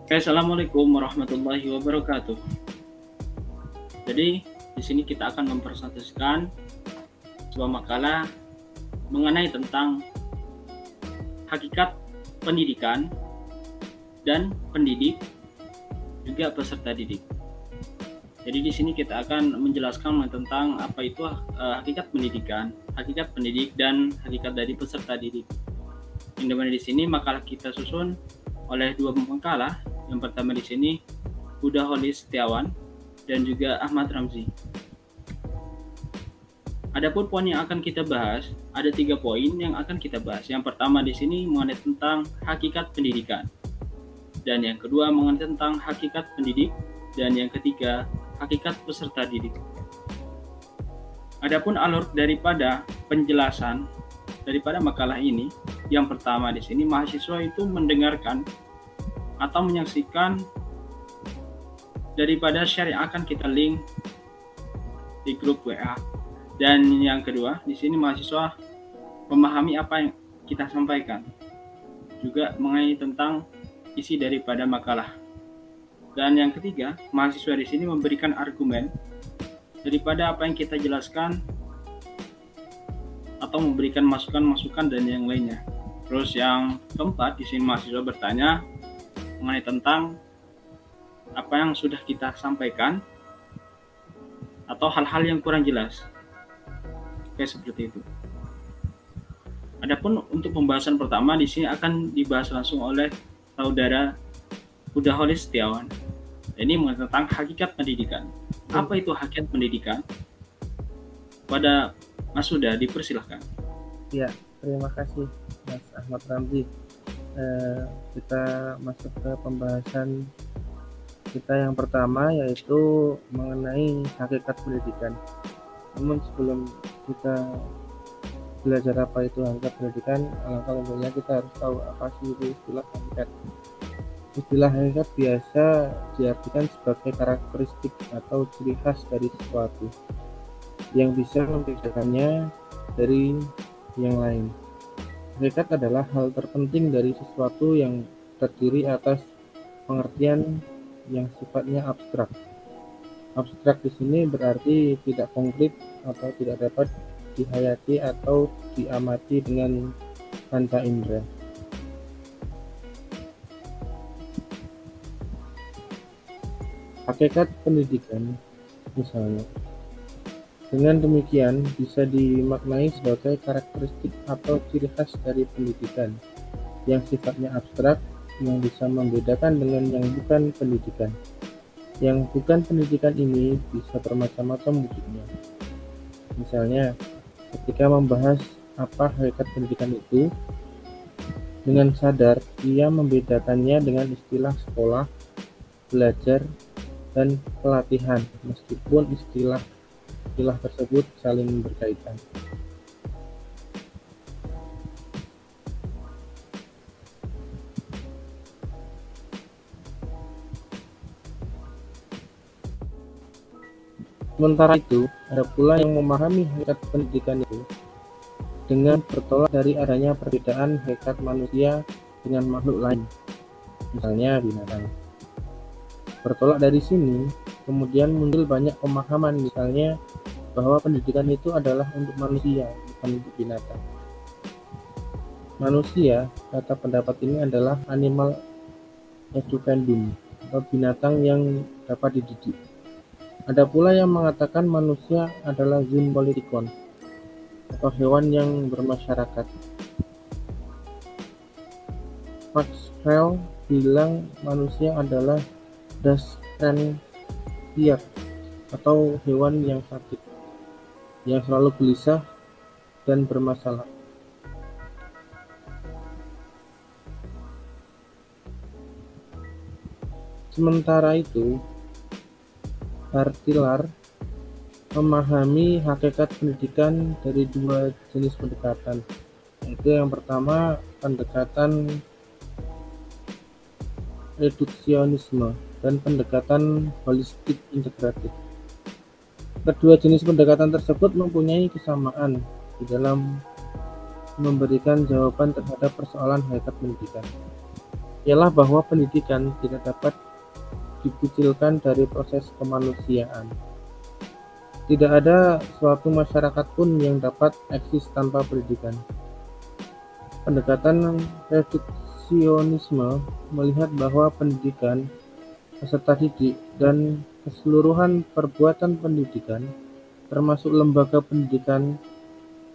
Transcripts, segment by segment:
Oke, assalamualaikum warahmatullahi wabarakatuh. Jadi di sini kita akan mempresentasikan sebuah makalah mengenai tentang hakikat pendidikan dan pendidik juga peserta didik. Jadi di sini kita akan menjelaskan tentang apa itu hakikat pendidikan, hakikat pendidik dan hakikat dari peserta didik. Yang dimana di sini makalah kita susun oleh dua makalah. Yang pertama di sini Huda Holis Setiawan dan juga Ahmad Ramzi. Adapun poin yang akan kita bahas, ada 3 poin yang akan kita bahas. Yang pertama di sini mengenai tentang hakikat pendidikan. Dan yang kedua mengenai tentang hakikat pendidik dan yang ketiga hakikat peserta didik. Adapun alur daripada penjelasan daripada makalah ini, yang pertama di sini mahasiswa itu mendengarkan atau menyaksikan daripada share yang akan kita link di grup WA. Dan yang kedua, di sini mahasiswa memahami apa yang kita sampaikan. Juga mengenai tentang isi daripada makalah. Dan yang ketiga, mahasiswa di sini memberikan argumen daripada apa yang kita jelaskan atau memberikan masukan-masukan dan yang lainnya. Terus yang keempat, di sini mahasiswa bertanya mengenai tentang apa yang sudah kita sampaikan atau hal-hal yang kurang jelas. Oke, seperti itu. Adapun untuk pembahasan pertama di sini akan dibahas langsung oleh saudara Huda Holis Setiawan. Ini mengenai tentang hakikat pendidikan. Apa itu hakikat pendidikan? Pada Mas Huda, dipersilahkan. Ya, terima kasih Mas Ahmad Ramzi. Kita masuk ke pembahasan kita yang pertama, yaitu mengenai hakikat pendidikan. Namun sebelum kita belajar apa itu hakikat pendidikan, alangkah baiknya kita harus tahu apa sih itu istilah hakikat. Istilah hakikat biasa diartikan sebagai karakteristik atau ciri khas dari sesuatu yang bisa membedakannya dari yang lain. Hakikat adalah hal terpenting dari sesuatu yang terdiri atas pengertian yang sifatnya abstrak. Abstrak di sini berarti tidak konkret atau tidak dapat dihayati atau diamati dengan panca indera. Hakikat pendidikan, misalnya. Dengan demikian, bisa dimaknai sebagai karakteristik atau ciri khas dari pendidikan yang sifatnya abstrak, yang bisa membedakan dengan yang bukan pendidikan. Yang bukan pendidikan ini bisa bermacam-macam wujudnya. Misalnya, ketika membahas apa hakikat pendidikan itu, dengan sadar ia membedakannya dengan istilah sekolah, belajar, dan pelatihan, meskipun istilah tersebut saling berkaitan. Sementara itu, ada pula yang memahami hakikat pendidikan itu dengan bertolak dari adanya perbedaan hakikat manusia dengan makhluk lain, misalnya binatang. Bertolak dari sini, kemudian muncul banyak pemahaman, misalnya bahwa pendidikan itu adalah untuk manusia, bukan untuk binatang. Manusia, kata pendapat ini, adalah animal educandum, atau binatang yang dapat dididik. Ada pula yang mengatakan manusia adalah zoon politikon, atau hewan yang bermasyarakat. Maxwell bilang manusia adalah das Tier, atau hewan yang sakit, yang selalu gelisah dan bermasalah. Sementara itu, Hartilar memahami hakikat pendidikan dari dua jenis pendekatan, yaitu yang pertama pendekatan reduksionisme dan pendekatan holistik integratif. Kedua jenis pendekatan tersebut mempunyai kesamaan di dalam memberikan jawaban terhadap persoalan hakikat pendidikan. ialah bahwa pendidikan tidak dapat dikucilkan dari proses kemanusiaan. Tidak ada suatu masyarakat pun yang dapat eksis tanpa pendidikan. Pendekatan reduksionisme melihat bahwa pendidikan, peserta didik, dan keseluruhan perbuatan pendidikan, termasuk lembaga pendidikan,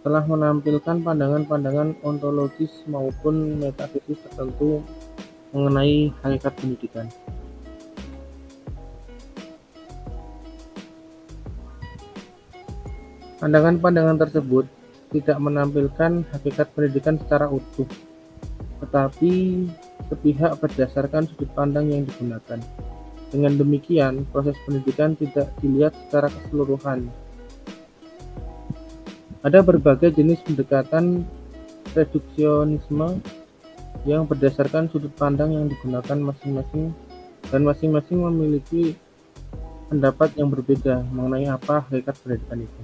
telah menampilkan pandangan-pandangan ontologis maupun metafisis tertentu mengenai hakikat pendidikan. Pandangan-pandangan tersebut tidak menampilkan hakikat pendidikan secara utuh, tetapi sepihak berdasarkan sudut pandang yang digunakan. Dengan demikian, proses pendidikan tidak dilihat secara keseluruhan. Ada berbagai jenis pendekatan reduksionisme yang berdasarkan sudut pandang yang digunakan masing-masing, dan masing-masing memiliki pendapat yang berbeda mengenai apa hakikat pendidikan itu.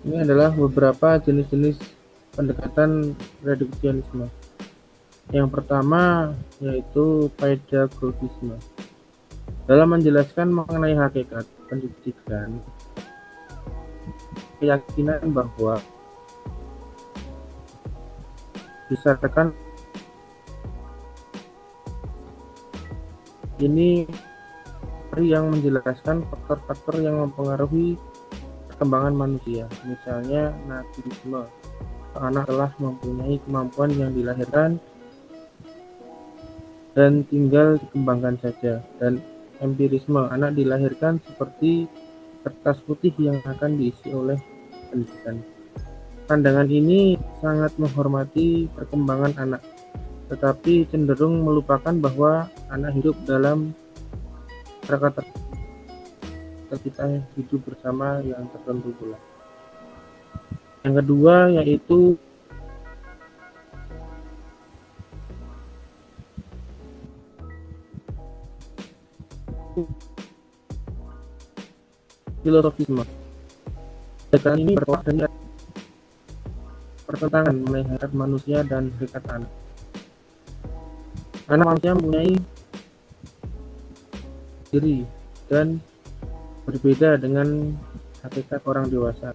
Ini adalah beberapa jenis-jenis pendekatan reduksionisme. Yang pertama yaitu pedagogisme. Dalam menjelaskan mengenai hakikat pendidikan, keyakinan bahwa berdasarkan ini yang menjelaskan faktor-faktor yang mempengaruhi perkembangan manusia, misalnya nativisme, anak telah mempunyai kemampuan yang dilahirkan dan tinggal dikembangkan saja, dan empirisme, anak dilahirkan seperti kertas putih yang akan diisi oleh pendidikan. Pandangan ini sangat menghormati perkembangan anak, tetapi cenderung melupakan bahwa anak hidup dalam masyarakat kita hidup bersama yang tertentu pula. Yang kedua yaitu filosofisme. Pendekatan ini bertolak dari pertentangan mengenai hakikat manusia dan hakikat anak. Anak manusia mempunyai diri dan berbeda dengan hakikat orang dewasa.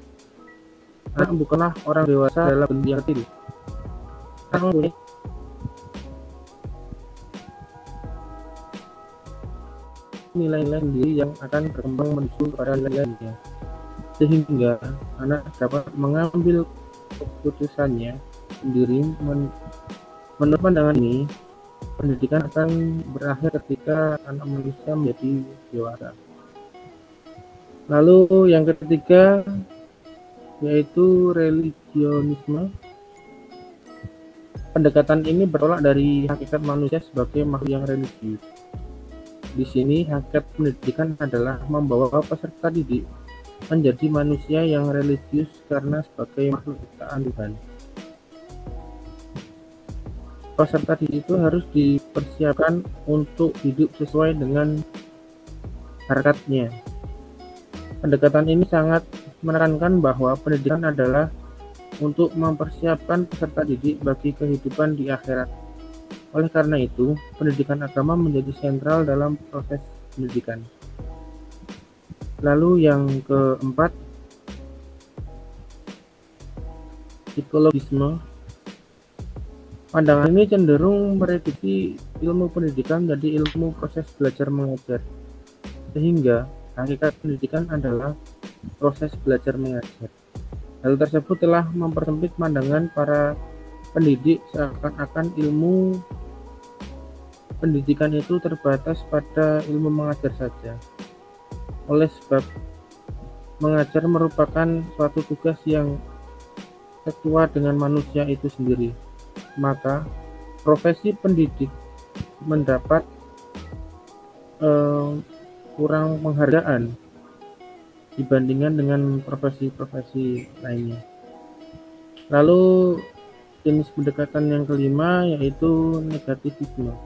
Anak bukanlah orang dewasa dalam bentuk yang kecil. Anak mempunyai nilai-nilai sendiri yang akan berkembang menuju kepada nilai-nilainya, sehingga anak dapat mengambil keputusannya sendiri. Menurut pandangan ini, pendidikan akan berakhir ketika anak manusia menjadi dewasa. Lalu yang ketiga yaitu religionisme. Pendekatan ini bertolak dari hakikat manusia sebagai makhluk yang religius. Di sini hakikat pendidikan adalah membawa peserta didik menjadi manusia yang religius karena sebagai makhluk ciptaan Tuhan. Peserta didik itu harus dipersiapkan untuk hidup sesuai dengan harkatnya. Pendekatan ini sangat menekankan bahwa pendidikan adalah untuk mempersiapkan peserta didik bagi kehidupan di akhirat. Oleh karena itu, pendidikan agama menjadi sentral dalam proses pendidikan. Lalu yang keempat, psikologisme. Pandangan ini cenderung mereduksi ilmu pendidikan menjadi ilmu proses belajar mengajar, sehingga hakikat pendidikan adalah proses belajar mengajar. Hal tersebut telah mempersempit pandangan para pendidik seakan-akan ilmu pendidikan itu terbatas pada ilmu mengajar saja. Oleh sebab mengajar merupakan suatu tugas yang setua dengan manusia itu sendiri, maka profesi pendidik mendapat kurang penghargaan dibandingkan dengan profesi-profesi lainnya. Lalu jenis pendekatan yang kelima yaitu negativisme.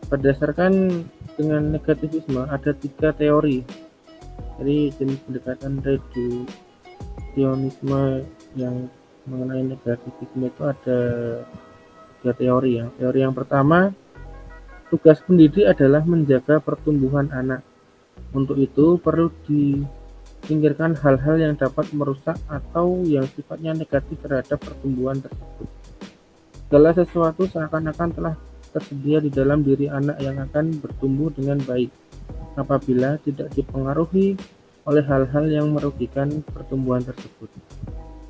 Berdasarkan dengan negativisme ada 3 teori. Jadi jenis pendekatan reduksionisme yang mengenai negativisme itu ada 3 teori ya. Teori yang pertama, tugas pendidik adalah menjaga pertumbuhan anak. Untuk itu perlu disingkirkan hal-hal yang dapat merusak atau yang sifatnya negatif terhadap pertumbuhan tersebut. Segala sesuatu seakan-akan telah tersedia di dalam diri anak yang akan bertumbuh dengan baik apabila tidak dipengaruhi oleh hal-hal yang merugikan pertumbuhan tersebut.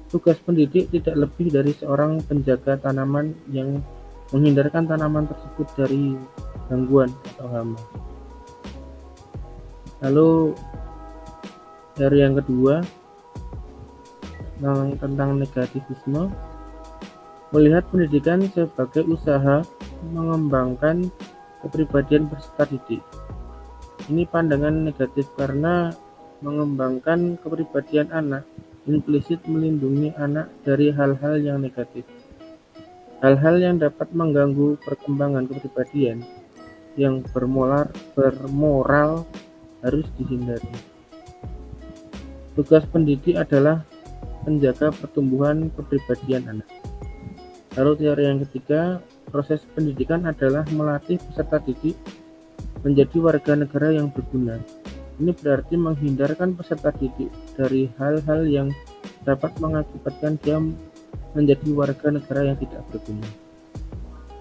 Tugas pendidik tidak lebih dari seorang penjaga tanaman yang menghindarkan tanaman tersebut dari gangguan atau hama. Lalu teori yang kedua tentang negativisme, melihat pendidikan sebagai usaha mengembangkan kepribadian peserta didik. Ini pandangan negatif karena mengembangkan kepribadian anak implisit melindungi anak dari hal-hal yang negatif. Hal-hal yang dapat mengganggu perkembangan kepribadian yang bermoral harus dihindari. Tugas pendidik adalah menjaga pertumbuhan kepribadian anak. Lalu teori yang ketiga, proses pendidikan adalah melatih peserta didik menjadi warga negara yang berguna. Ini berarti menghindarkan peserta didik dari hal-hal yang dapat mengakibatkan dia menjadi warga negara yang tidak berguna.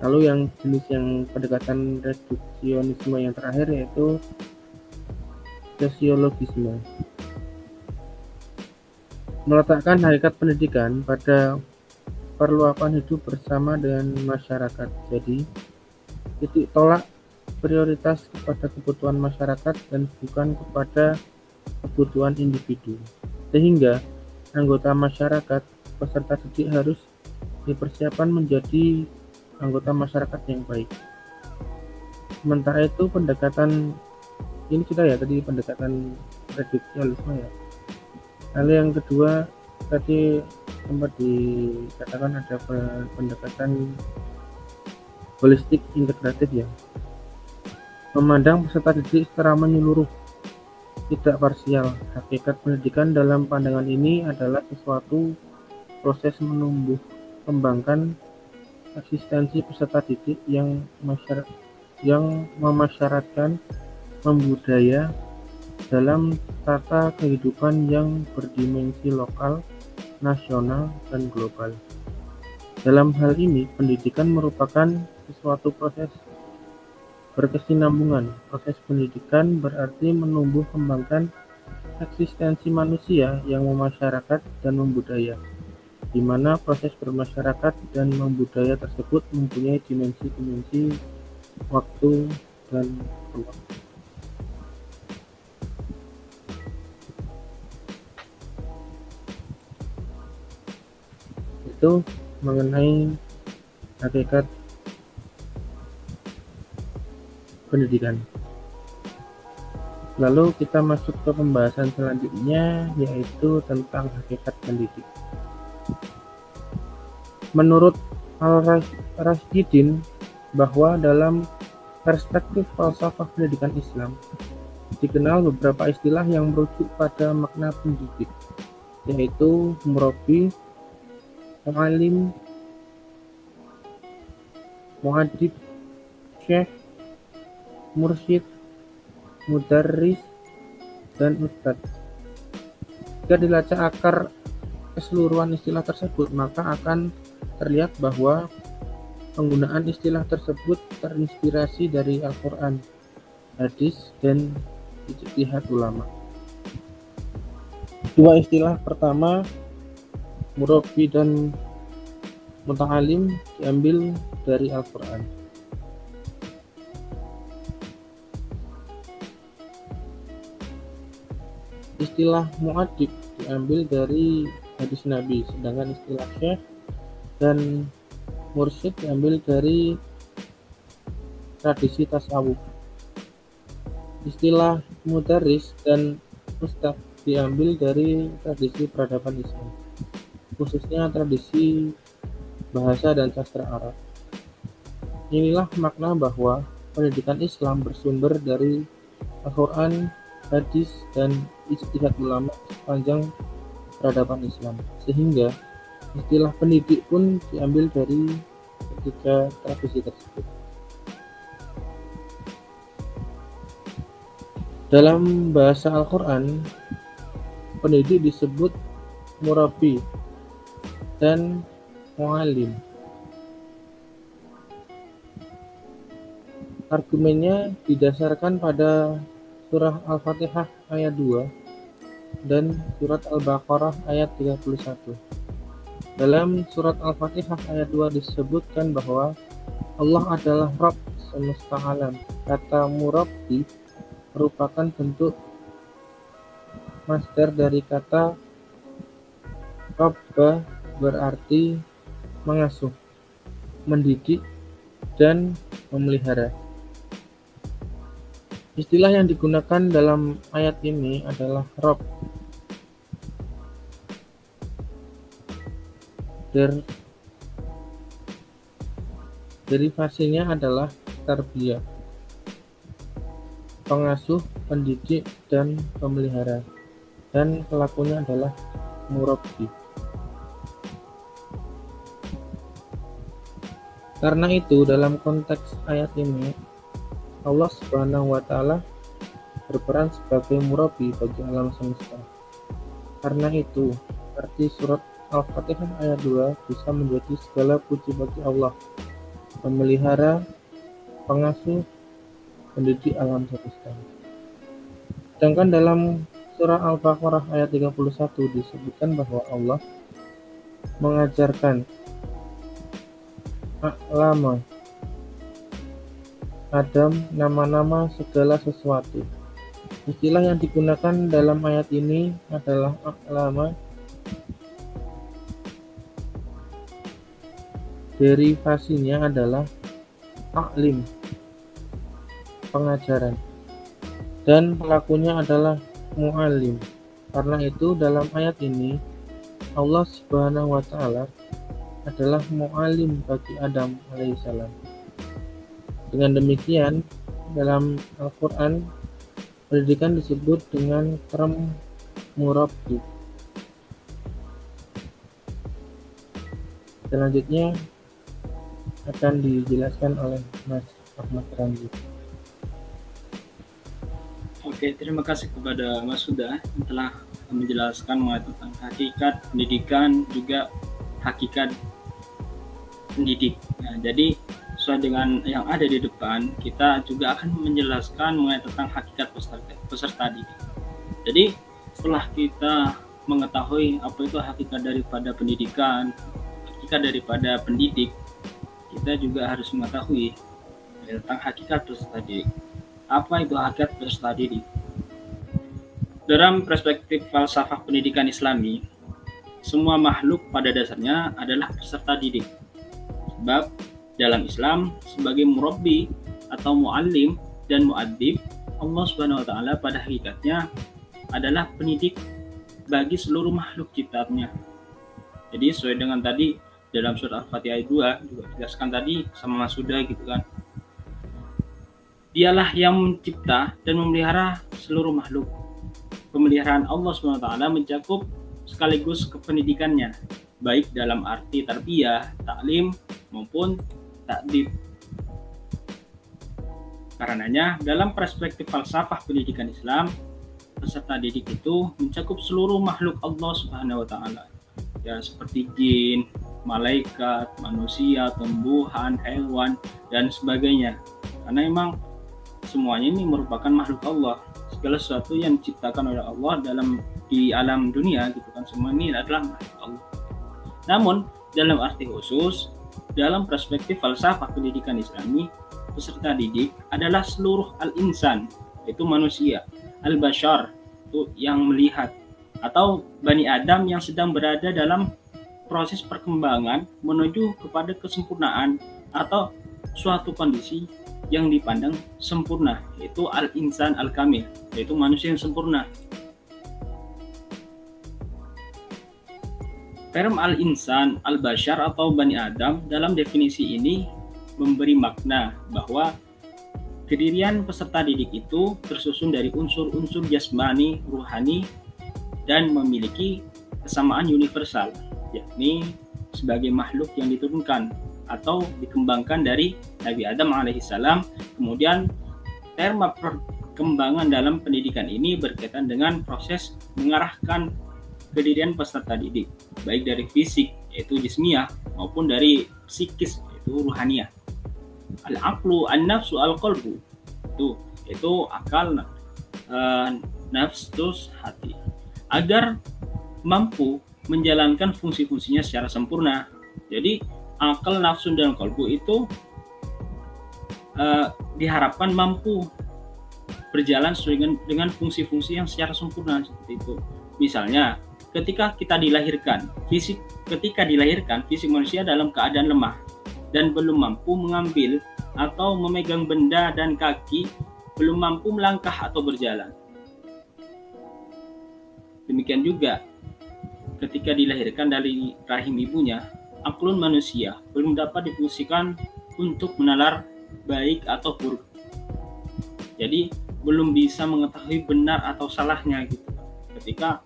Lalu yang jenis yang pendekatan reduksionisme yang terakhir yaitu sosiologisme. Meletakkan hakikat pendidikan pada perluasan hidup bersama dengan masyarakat. Jadi, titik tolak prioritas kepada kebutuhan masyarakat dan bukan kepada kebutuhan individu. Sehingga anggota masyarakat peserta didik harus dipersiapkan menjadi anggota masyarakat yang baik. Sementara itu pendekatan ini sudah ya tadi pendekatan reduksionisme ya. Lalu yang kedua tadi sempat dikatakan ada pendekatan holistik integratif ya. Memandang peserta didik secara menyeluruh, tidak parsial. Hakikat pendidikan dalam pandangan ini adalah sesuatu proses menumbuh kembangkan eksistensi peserta didik yang memasyaratkan membudaya dalam tata kehidupan yang berdimensi lokal, nasional, dan global. Dalam hal ini, pendidikan merupakan suatu proses berkesinambungan. Proses pendidikan berarti menumbuh kembangkan eksistensi manusia yang memasyarakat dan membudaya, di mana proses bermasyarakat dan membudaya tersebut mempunyai dimensi-dimensi waktu dan ruang. Itu mengenai hakikat pendidikan. Lalu kita masuk ke pembahasan selanjutnya yaitu tentang hakikat pendidik. Menurut Al-Rashdin bahwa dalam perspektif falsafah pendidikan Islam dikenal beberapa istilah yang merujuk pada makna pendidik, yaitu murabbi, mu'allim, mu'adib, syekh, mursyid, mudarris, dan ustadz. Jika dilacak akar keseluruhan istilah tersebut, maka akan terlihat bahwa penggunaan istilah tersebut terinspirasi dari Al-Quran, hadis, dan ijtihad ulama. Dua istilah pertama, murabbi dan muta'alim, diambil dari Al-Quran. Istilah mu'adib diambil dari hadis Nabi, sedangkan istilah syekh dan mursyid diambil dari tradisi tasawuf. Istilah mudarris dan ustadz diambil dari tradisi peradaban Islam, khususnya tradisi bahasa dan sastra Arab. Inilah makna bahwa pendidikan Islam bersumber dari Al-Quran, hadis, dan ijtihad ulama sepanjang peradaban Islam, sehingga Istilah pendidik pun diambil dari ketiga tradisi tersebut. Dalam bahasa Al-Quran, pendidik disebut murabbi dan muallim. Argumennya didasarkan pada surah Al-Fatihah ayat 2 dan surat Al-Baqarah ayat 31. Dalam surat Al-Fatihah ayat 2 disebutkan bahwa Allah adalah Rabb semesta alam. Kata murabbi merupakan bentuk masdar dari kata rabba, berarti mengasuh, mendidik, dan memelihara. Istilah yang digunakan dalam ayat ini adalah Rabb. Derivasinya adalah tarbiyah, pengasuh, pendidik, dan pemelihara, dan pelakunya adalah murabbi. Karena itu, dalam konteks ayat ini, Allah Subhanahu wa Ta'ala berperan sebagai murabbi bagi alam semesta. Karena itu, arti surat Al-Fatihah ayat 2 bisa menjadi segala puji bagi Allah, pemelihara, pengasuh, pendidik alam semesta. Sedangkan dalam surah Al-Baqarah ayat 31 disebutkan bahwa Allah mengajarkan a'lama Adam nama-nama segala sesuatu. Istilah yang digunakan dalam ayat ini adalah a'lama. Derivasinya adalah ta'lim, pengajaran, dan pelakunya adalah mu'allim. Karena itu dalam ayat ini Allah Subhanahu wa Ta'ala adalah mu'allim bagi Adam alaihissalam. Dengan demikian, dalam Al-Quran, pendidikan disebut dengan term murabbi. Selanjutnya akan dijelaskan oleh Mas Ahmad Ramzi. Oke, terima kasih kepada Mas Huda yang telah menjelaskan mengenai tentang hakikat pendidikan, juga hakikat pendidik. Nah, jadi sesuai dengan yang ada di depan, kita juga akan menjelaskan mengenai tentang hakikat peserta didik. Jadi setelah kita mengetahui apa itu hakikat daripada pendidikan, hakikat daripada pendidik, kita juga harus mengetahui tentang hakikat peserta didik. Apa itu hakikat peserta didik? Dalam perspektif falsafah pendidikan Islami, semua makhluk pada dasarnya adalah peserta didik. Sebab dalam Islam, sebagai murabbi atau muallim dan muaddib, Allah Subhanahu wa Ta'ala pada hakikatnya adalah pendidik bagi seluruh makhluk ciptaannya. Jadi sesuai dengan tadi dalam surat Al-Fatihah ayat 2 juga dijelaskan tadi sama Mas Huda gitu kan. Dialah yang mencipta dan memelihara seluruh makhluk. Pemeliharaan Allah Subhanahu wa Ta'ala mencakup sekaligus kependidikannya, baik dalam arti tarbiyah, taklim maupun takdib. Karenanya, dalam perspektif falsafah pendidikan Islam, peserta didik itu mencakup seluruh makhluk Allah Subhanahu wa Ta'ala. Ya, seperti jin, malaikat, manusia, tumbuhan, hewan, dan sebagainya. Karena memang semuanya ini merupakan makhluk Allah. Segala sesuatu yang diciptakan oleh Allah di alam dunia gitu kan, semua ini adalah makhluk Allah. Namun, dalam arti khusus, dalam perspektif falsafah pendidikan Islami, peserta didik adalah seluruh al-insan, yaitu manusia, al-bashar, itu yang melihat, atau Bani Adam yang sedang berada dalam proses perkembangan menuju kepada kesempurnaan atau suatu kondisi yang dipandang sempurna, yaitu al-insan al-kamil, yaitu manusia yang sempurna. Term al-insan, al-bashar atau Bani Adam dalam definisi ini memberi makna bahwa kedirian peserta didik itu tersusun dari unsur-unsur jasmani, ruhani, dan memiliki kesamaan universal, yakni sebagai makhluk yang diturunkan atau dikembangkan dari Nabi Adam alaihissalam. Kemudian terma perkembangan dalam pendidikan ini berkaitan dengan proses mengarahkan kedirian peserta didik, baik dari fisik yaitu jismiyah maupun dari psikis yaitu ruhaniyah. Al-aqlu, an-nafsu, al-qalbu, itu akal, nafs, terus hati, agar mampu menjalankan fungsi-fungsinya secara sempurna. Jadi akal, nafsu, dan qalbu itu diharapkan mampu berjalan sesuai dengan fungsi-fungsi yang secara sempurna seperti itu. Misalnya, ketika dilahirkan, fisik manusia dalam keadaan lemah dan belum mampu mengambil atau memegang benda, dan kaki belum mampu melangkah atau berjalan. Demikian juga ketika dilahirkan dari rahim ibunya, aklun manusia belum dapat difungsikan untuk menalar baik atau buruk. Jadi belum bisa mengetahui benar atau salahnya gitu. Ketika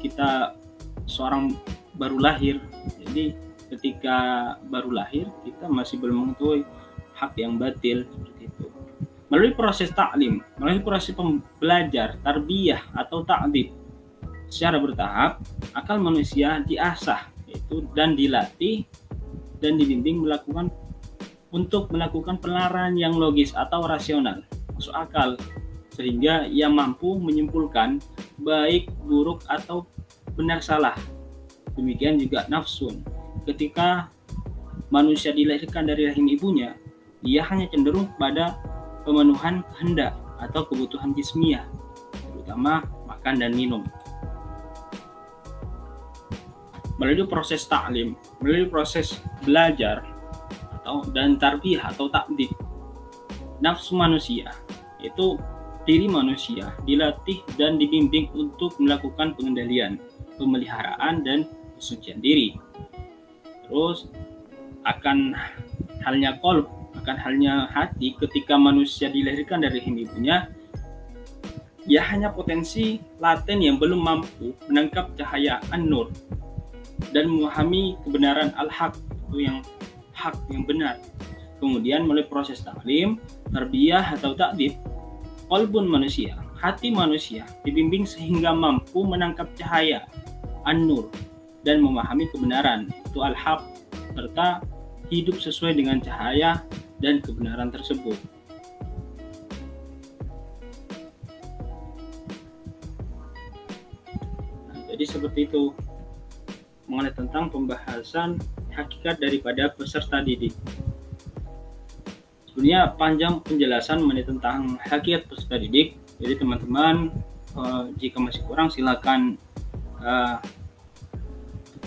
kita seorang baru lahir, jadi ketika baru lahir kita masih belum mengetahui hak yang batil seperti itu. Melalui proses taklim, melalui proses belajar, tarbiyah atau ta'dib secara bertahap, akal manusia diasah yaitu dan dilatih dan dibimbing untuk melakukan penilaian yang logis atau rasional, masuk akal, sehingga ia mampu menyimpulkan baik, buruk, atau benar salah. Demikian juga nafsun. Ketika manusia dilahirkan dari rahim ibunya, ia hanya cenderung pada pemenuhan kehendak atau kebutuhan jismiyah, terutama makan dan minum. Melalui proses taklim, melalui proses belajar dan tarbiyah atau takdib, nafsu manusia, yaitu diri manusia, dilatih dan dibimbing untuk melakukan pengendalian, pemeliharaan, dan kesucian diri. Terus akan halnya qalb, akan halnya hati, ketika manusia dilahirkan dari rahim ibunya, ia hanya potensi laten yang belum mampu menangkap cahaya an-nur dan memahami kebenaran al-haq, itu yang hak, yang benar. Kemudian melalui proses taklim, tarbiyah atau takdib, qalbun manusia, hati manusia dibimbing sehingga mampu menangkap cahaya an-nur dan memahami kebenaran, itu al-haq, serta hidup sesuai dengan cahaya dan kebenaran tersebut. Nah, jadi seperti itu mengenai tentang pembahasan hakikat daripada peserta didik. Sebenarnya panjang penjelasan mengenai tentang hakikat peserta didik. Jadi teman-teman jika masih kurang silakan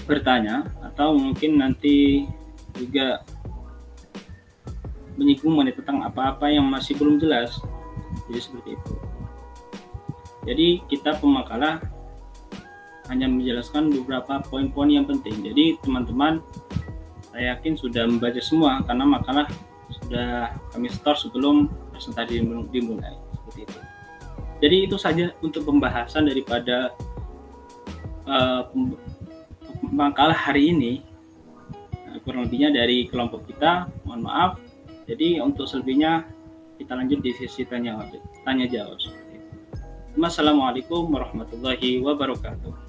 bertanya, atau mungkin nanti juga menyinggung mengenai tentang apa-apa yang masih belum jelas. Jadi seperti itu. Jadi kita pemakalah hanya menjelaskan beberapa poin-poin yang penting. Jadi teman-teman, saya yakin sudah membaca semua karena makalah sudah kami store sebelum presentasi dimulai. Seperti itu. Jadi itu saja untuk pembahasan daripada makalah hari ini. Kurang lebihnya dari kelompok kita, mohon maaf. Jadi untuk selebihnya kita lanjut di sesi tanya jawab. Wassalamualaikum warahmatullahi wabarakatuh.